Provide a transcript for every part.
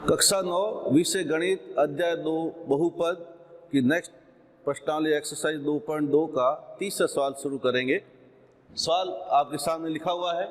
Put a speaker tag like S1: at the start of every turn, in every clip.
S1: कक्षा 9 विषय गणित अध्याय 2 बहुपद की नेक्स्ट प्रश्नावली एक्सरसाइज 2.2 का तीसरा सवाल शुरू करेंगे। सवाल आपके सामने लिखा हुआ है,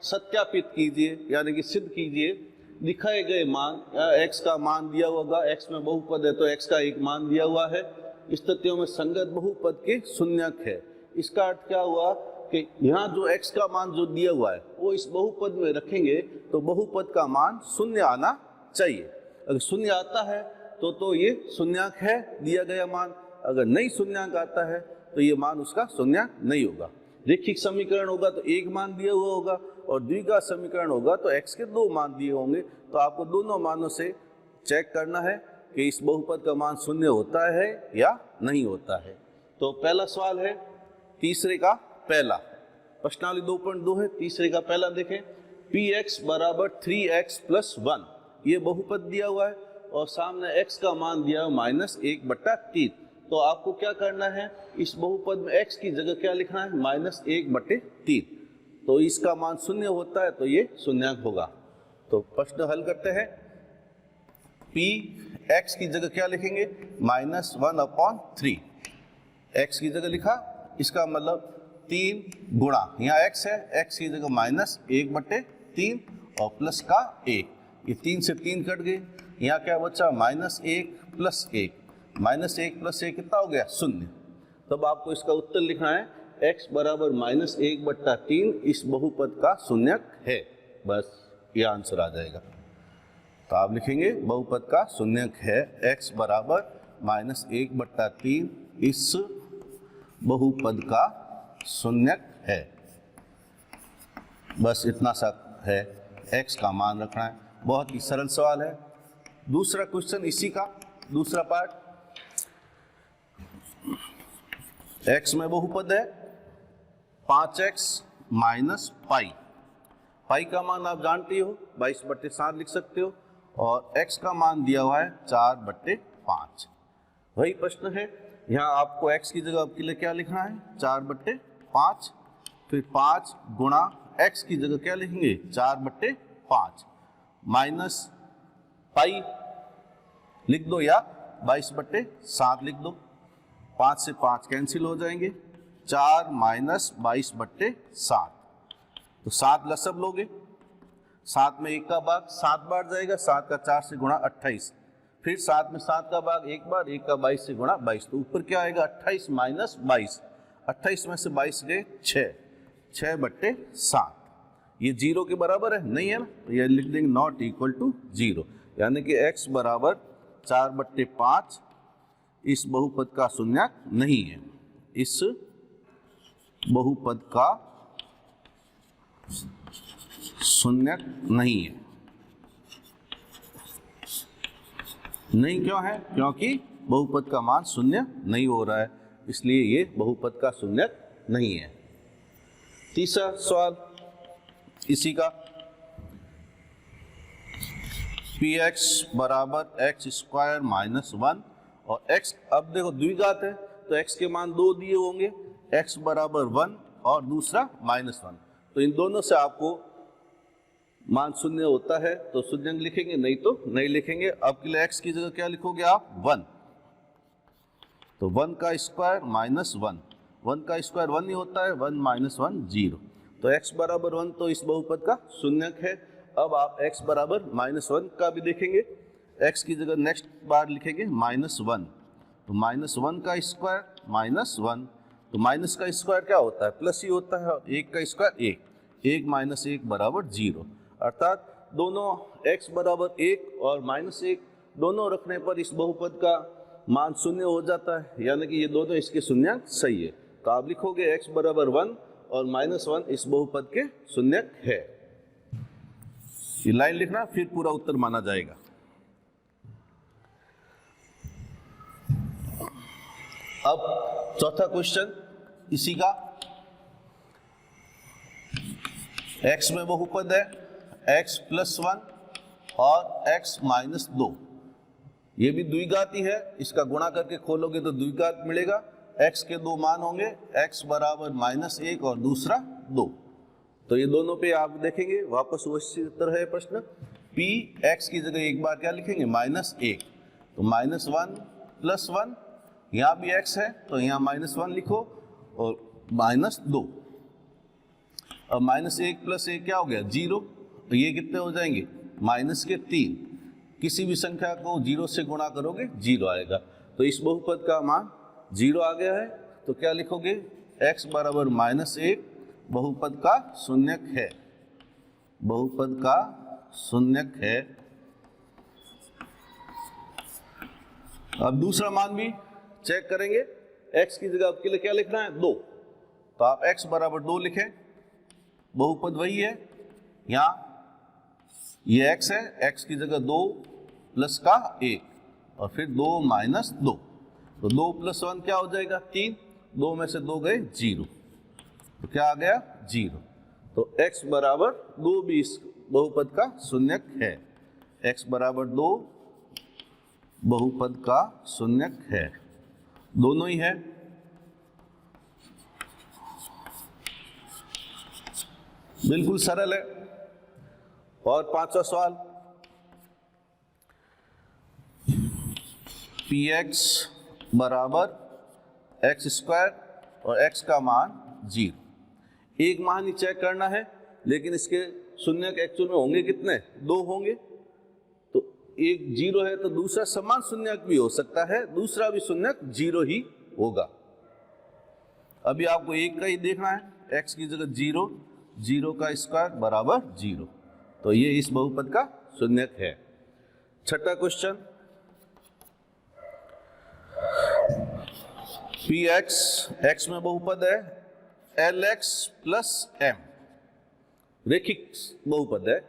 S1: सत्यापित कीजिए यानी कि सिद्ध कीजिए दिखाए गए मान या x का मान दिया होगा, x में बहुपद है तो x का एक मान दिया हुआ है, स्थितियों में संगत बहुपद के शून्यक है। इसका अर्थ क्या हुआ कि यहाँ जो x का मान जो दिया हुआ है वो इस बहुपद में रखेंगे तो बहुपद का मान शून्य आना चाहिए। अगर शून्य आता है तो ये शून्यक है दिया गया मान, अगर नहीं शून्यक आता है तो ये मान उसका शून्यक नहीं होगा। रेखिक समीकरण होगा तो एक मान दिया हुआ होगा और द्विघात समीकरण होगा तो x के दो मान दिए होंगे। तो आपको दोनों मानों से चेक करना है कि इस बहुपद का मान शून्य होता है या नहीं होता है। तो पहला सवाल है तीसरे का पहला, प्रश्नावली 2.2 है, तीसरे का पहला देखें। px बराबर 3x प्लस 1 ये बहुपद दिया हुआ है और सामने x का मान दिया है -1/3। तो आपको क्या करना है, इस बहुपद में x की जगह क्या लिखना है, -1/3। तो इसका मान शून्य होता है तो ये शून्यक होगा। तो प्रश्न हल करते हैं। p x की जगह क्या लिखेंगे, -1/3। x की जगह लिखा, इसका मतलब 3 गुणा, यहाँ x है, x की जगह -1/3 और प्लस का 1, ये 3 से 3 कट गए, यहाँ क्या बचा -1 + 1, -1 + 1 कितना हो गया, 0। तब आपको इसका उत्तर लिखना है x बराबर -1/3 इस बहुपद का शून्यक है। बस ये आंसर आ जाएगा। तो आप लिखेंगे बहुपद का शून्यक है, x बराबर -1/3 इस बहुपद का शून्यक है। बस इतना सा है, x का मान रखना है। बहुत ही सरल सवाल है। दूसरा क्वेश्चन इसी का दूसरा पार्ट, x में बहुपद है 5x - पाई। पाई का मान आप जानते हो 22/7 लिख सकते हो और x का मान दिया हुआ है 4/5। वही प्रश्न है, यहाँ आपको x की जगह आपके लिए क्या लिखना है, 4/5, फिर 5 गुणा x की जगह क्या लिखेंगे, 4/5 माइनस पाई लिख दो या 22/7 लिख दो। 5 से 5 कैंसिल हो जाएंगे, 4 - 22/7। तो 7 लसब लोगे, 7 में 1 का भाग 7 बार जाएगा, 7 का 4 से गुणा 28, फिर 7 में 7 का भाग 1 बार, 1 का 22 से गुणा 22। तो ऊपर क्या आएगा, 28 - 22, 28 में से 22 गए 6, 6/7। ये 0 के बराबर है, नहीं है ना, तो ये लिख देंगे नॉट इक्वल टू 0, यानी कि x बराबर 4/5 इस बहुपद का शून्यक नहीं है। इस बहुपद का शून्यक नहीं है। नहीं क्यों है, क्योंकि बहुपद का मान शून्य नहीं हो रहा है, इसलिए ये बहुपद का शून्यक नहीं है। तीसरा सवाल इसी का, px बराबर x² - 1 और x, अब देखो द्विघात है तो x के मान 2 दिए होंगे, x बराबर 1 और दूसरा -1। तो इन दोनों से आपको मान शून्य होता है तो शून्यक लिखेंगे, नहीं तो नहीं लिखेंगे। अब के लिए x की जगह क्या लिखोगे आप, 1। तो 1 का स्क्वायर -1, 1 का स्क्वायर 1 ही होता है, 1 - 1 0। तो x बराबर 1 तो इस बहुपद का शून्यक है। अब आप x बराबर -1 का भी देखेंगे, x की जगह नेक्स्ट बार लिखेंगे -1। तो -1 का स्क्वायर -1, तो माइनस का स्क्वायर क्या होता है, प्लस ही होता है, 1 का स्क्वायर 1, 1 - 1 बराबर 0। अर्थात दोनों x बराबर 1 और -1 दोनों रखने पर इस बहुपद का मान शून्य हो जाता है, यानी कि ये दोनों इसके शून्यक सही है। तो आप लिखोगे x बराबर 1 और -1 इस बहुपद के शून्यक है। ये लाइन लिखना, फिर पूरा उत्तर माना जाएगा। अब चौथा क्वेश्चन इसी का, x में बहुपद है x + 1 और x - 2। ये भी द्विघाती है, इसका गुणा करके खोलोगे तो द्विघात मिलेगा। x के दो मान होंगे, x बराबर -1 और दूसरा 2। तो ये दोनों पे आप देखेंगे वापस वही तरह है प्रश्न, पी एक्स की जगह एक बार क्या लिखेंगे, -1, तो -1 + 1, यहाँ भी x है तो यहाँ -1 लिखो और -2। अब -1 + 1 क्या हो गया, 0, तो ये कितने हो जाएंगे, -3। किसी भी संख्या को 0 से गुणा करोगे 0 आएगा, तो इस बहुपद का मान 0 आ गया है। तो क्या लिखोगे, x बराबर -1 बहुपद का शून्यक है, बहुपद का शून्यक है। अब दूसरा मान भी चेक करेंगे, x की जगह आपके लिए क्या लिखना है, 2, तो आप x बराबर 2 लिखें, बहुपद वही है, यहाँ ये x है, x की जगह 2 प्लस का 1 और फिर 2 माइनस 2, तो 2 + 1 क्या हो जाएगा, 3, 2 में से 2 गए 0, तो क्या आ गया, 0। तो x बराबर 2 भी इस बहुपद का शून्यक है, x बराबर 2 बहुपद का शून्यक है, दोनों ही है। बिल्कुल सरल है। और पांचवा सवाल, px बराबर x² और x का मान 0। एक मान ही चेक करना है, लेकिन इसके शून्यक एक्चुअल में होंगे कितने, 2 होंगे, तो एक 0 है तो दूसरा समान शून्यक भी हो सकता है, दूसरा भी शून्यक 0 ही होगा। अभी आपको एक का ही देखना है, x की जगह 0, 0 का स्क्वायर बराबर 0, तो ये इस बहुपद का शून्यक है। छठा क्वेश्चन, px x में बहुपद है lx + m, रेखिक बहुपद है,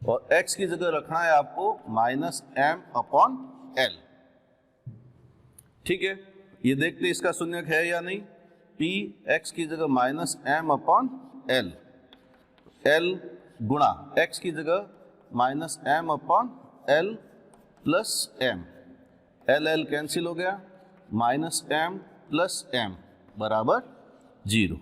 S1: और x की जगह रखना है आपको -m/l। ठीक है, ये देखते इसका शून्यक है या नहीं। p x की जगह -m/l, l गुणा x की जगह -m/l + m, l कैंसिल हो गया, -m + m बराबर 0।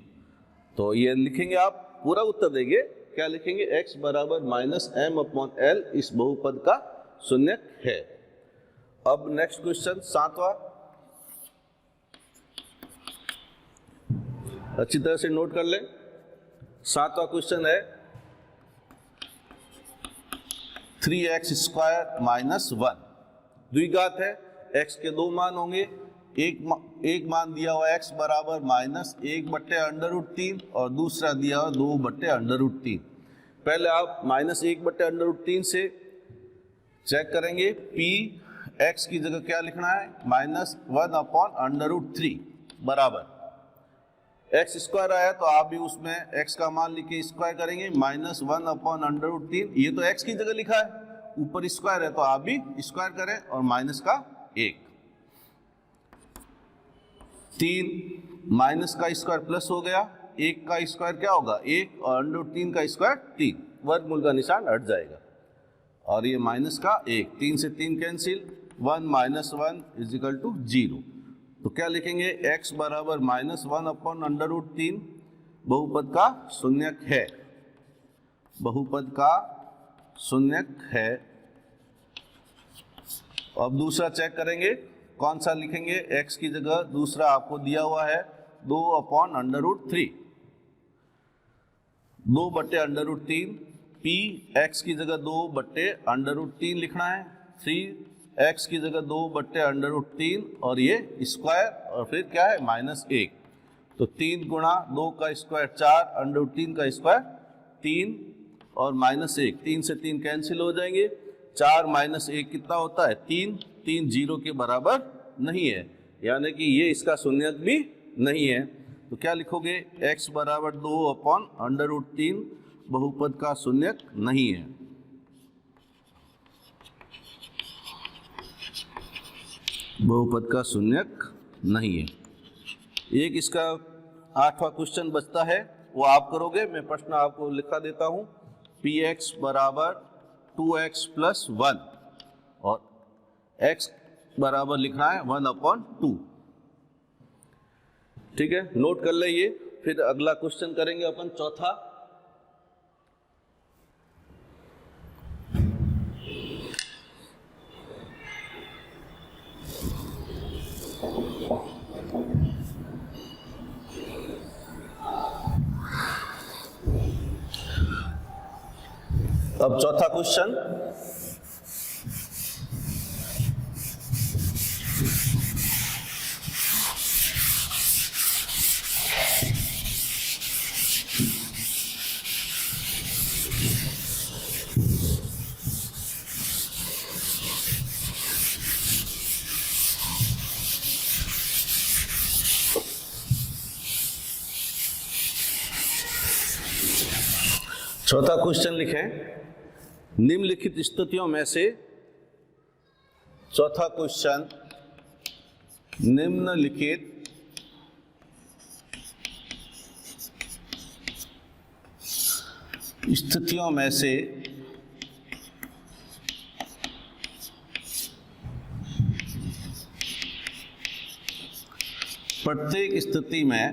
S1: तो ये लिखेंगे, आप पूरा उत्तर देंगे, क्या लिखेंगे, x बराबर -m/l इस बहुपद का शून्यक है। अब नेक्स्ट क्वेश्चन, सातवां, अच्छी तरह से नोट कर लें। सातवां क्वेश्चन है 3x² - 1, द्विघात है, x के 2 मान होंगे, एक मान दिया हुआ x बराबर -1/√3 और दूसरा दिया हुआ 2/√3। पहले आप -1/√3 से चेक करेंगे, p x की जगह क्या लिखना है, -1/√3 बराबर x² आया तो आप भी उसमें x का मान लिखे स्क्वायर करेंगे, -1/√3, ये तो x की जगह लिखा है, ऊपर स्क्वायर है तो आप भी स्क्वायर करें और माइनस का 1, 3 माइनस का स्क्वायर प्लस हो गया, 1 का स्क्वायर क्या होगा, 1 और √3 का स्क्वायर 3, वर्गमूल का निशान हट जाएगा, और ये माइनस का 1, 3 से 3 कैंसिल, 1 - 1 = 0। तो क्या लिखेंगे, x बराबर -1/√3 बहुपद का शून्यक है, बहुपद का शून्यक है। अब दूसरा चेक करेंगे, कौन सा लिखेंगे, x की जगह दूसरा आपको दिया हुआ है 2/√3, 2/√3, p x की जगह 2/√3 लिखना है, 3x की जगह 2/√3 और ये स्क्वायर और फिर क्या है -1, तो 3 गुणा 2 का स्क्वायर 4, √3 का स्क्वायर 3 और -1, 3 से 3 कैंसिल हो जाएंगे, 4 - 1 कितना होता है, 3, 3 0 के बराबर नहीं है, यानी कि ये इसका शून्यक भी नहीं है। तो क्या लिखोगे, x बराबर 2/√3 बहुपद का शून्यक नहीं है। बहुपद का शून्यक नहीं है। एक इसका 8वां क्वेश्चन बचता है, वो आप करोगे, मैं प्रश्न आपको लिखा देता हूं, px बराबर 2x + 1 और x बराबर लिखना है 1/2। ठीक है, नोट कर ले ये, फिर अगला क्वेश्चन करेंगे अपन, चौथा। अब चौथा क्वेश्चन, चौथा क्वेश्चन लिखें, निम्नलिखित स्थितियों में से, चौथा क्वेश्चन, निम्नलिखित स्थितियों में से प्रत्येक स्थिति में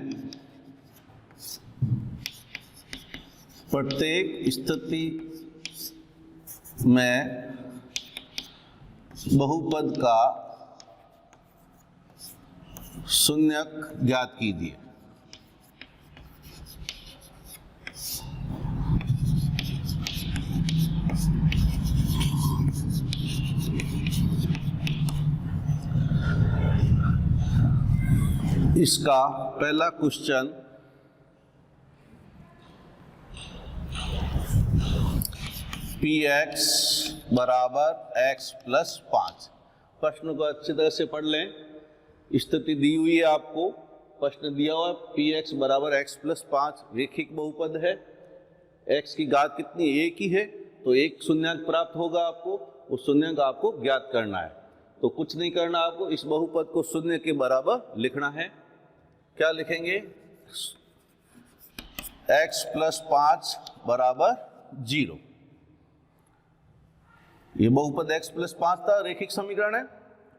S1: बहुपद का शून्यक ज्ञात कीजिए। इसका पहला क्वेश्चन, px बराबर x प्लस 5। प्रश्न को अच्छी तरह से पढ़ लें। स्थिति दी हुई है आपको, प्रश्न दिया हुआ है px बराबर x प्लस 5 रेखिक बहुपद है। x की घात कितनी, एक ही है, तो एक शून्यक प्राप्त होगा आपको, उस शून्यक आपको ज्ञात करना है। तो कुछ नहीं करना आपको, इस बहुपद को शून्य के बराबर लिखना है। क्या लिखेंगे, x प्लस 5 बराबर 0। ये बहुपद x प्लस 5 था, रेखिक समीकरण है।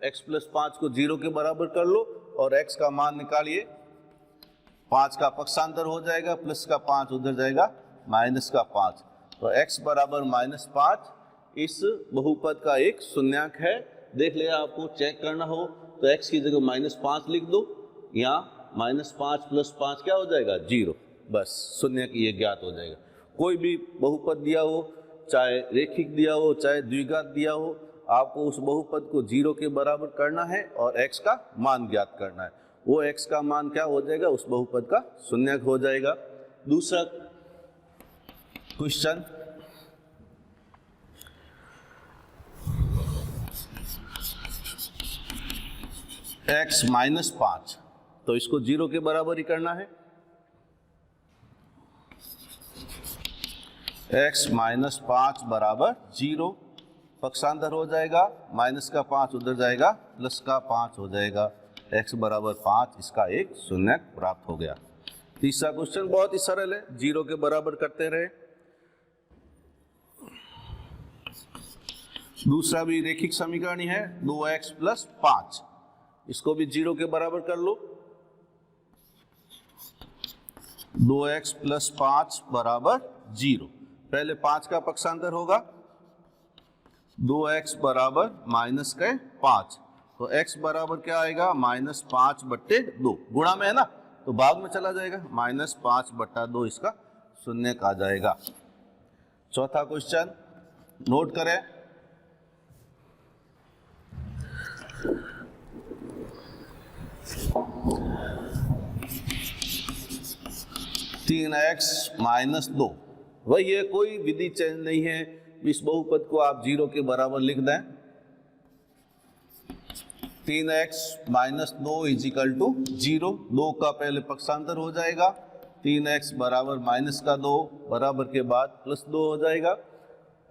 S1: x प्लस 5 को 0 के बराबर कर लो और x का मान निकालिए। 5 का पक्षांतर हो जाएगा, प्लस का 5 उधर जाएगा, माइनस का 5, तो x बराबर -5 इस बहुपद का एक शून्यक है। देख लिया, आपको चेक करना हो तो x की जगह -5 लिख दो, यहाँ -5 प्लस 5 क्या हो जाएगा, 0। बस शून्यक ये ज्ञात हो जाएगा। कोई भी बहुपद दिया हो, चाहे रेखिक दिया हो चाहे द्विघात दिया हो, आपको उस बहुपद को 0 के बराबर करना है और x का मान ज्ञात करना है। वो x का मान क्या हो जाएगा, उस बहुपद का शून्यक हो जाएगा। दूसरा क्वेश्चन, x माइनस 5, तो इसको 0 के बराबर ही करना है। x माइनस 5 बराबर 0, पक्षांतर हो जाएगा, माइनस का 5 उधर जाएगा, प्लस का 5 हो जाएगा, x बराबर 5, इसका एक शून्यक प्राप्त हो गया। तीसरा क्वेश्चन बहुत ही सरल है, 0 के बराबर करते रहे। दूसरा भी रेखिक समीकरण ही है, 2x प्लस 5, इसको भी 0 के बराबर कर लो। 2x प्लस 5 बराबर 0, पहले 5 का पक्षांतर होगा, 2x बराबर माइनस के 5, तो x बराबर क्या आएगा, -5/2, गुणा में है ना तो भाग में चला जाएगा, -5/2 इसका शून्यक आ जाएगा। चौथा क्वेश्चन नोट करें, तीन एक्स माइनस 2, वही है, कोई विधि चेंज नहीं है। इस बहुपद को आप 0 के बराबर लिख दें। 3x माइनस 2 इजिकल टू 0, 2 का पहले पक्षांतर हो जाएगा, 3x बराबर माइनस का 2 बराबर के बाद प्लस 2 हो जाएगा।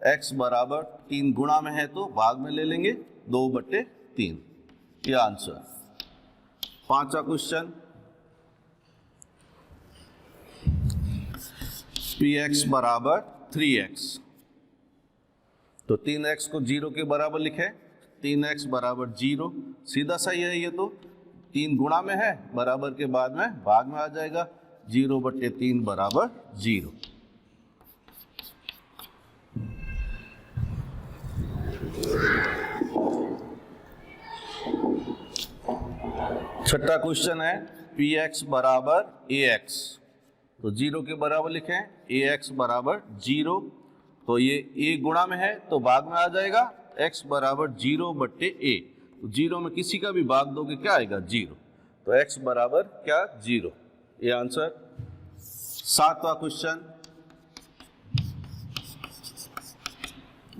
S1: x बराबर 3 गुणा में है तो भाग में ले लेंगे, 2/3, यह आंसर। पांचवा क्वेश्चन, px बराबर 3x, तो 3x को 0 के बराबर लिखे, 3x बराबर 0, सीधा सही है ये, तो 3 गुणा में है, बराबर के बाद में भाग में आ जाएगा, 0/3 बराबर 0। छठा क्वेश्चन है पी एक्स बराबर ए एक्स, तो 0 के बराबर लिखें, ए एक्स बराबर 0, तो ये ए गुणा में है तो भाग में आ जाएगा, x बराबर 0 बट्टे ए, तो 0 में किसी का भी भाग दोगे क्या आएगा 0, तो x बराबर क्या 0, ये आंसर। सातवां क्वेश्चन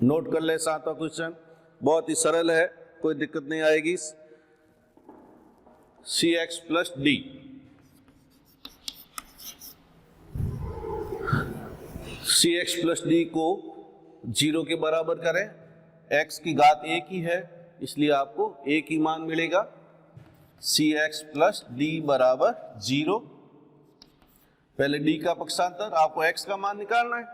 S1: नोट कर ले, सातवां क्वेश्चन बहुत ही सरल है, कोई दिक्कत नहीं आएगी। सी एक्स प्लस डी, सी एक्स प्लस डी को 0 के बराबर करें, x की घात एक ही है इसलिए आपको एक ही मान मिलेगा, सी एक्स प्लस डी बराबर 0। पहले d का पक्षांतर, आपको x का मान निकालना है,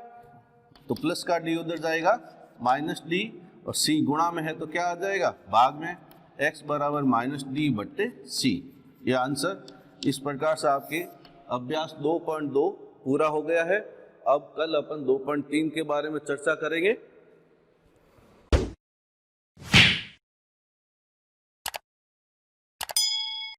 S1: तो प्लस का d उधर जाएगा माइनस d, और c गुणा में है तो क्या आ जाएगा भाग में, x बराबर माइनस d बट्टे c, यह आंसर। इस प्रकार से आपके अभ्यास 2.2 पूरा हो गया है। अब कल अपन 2.3 के बारे में चर्चा करेंगे।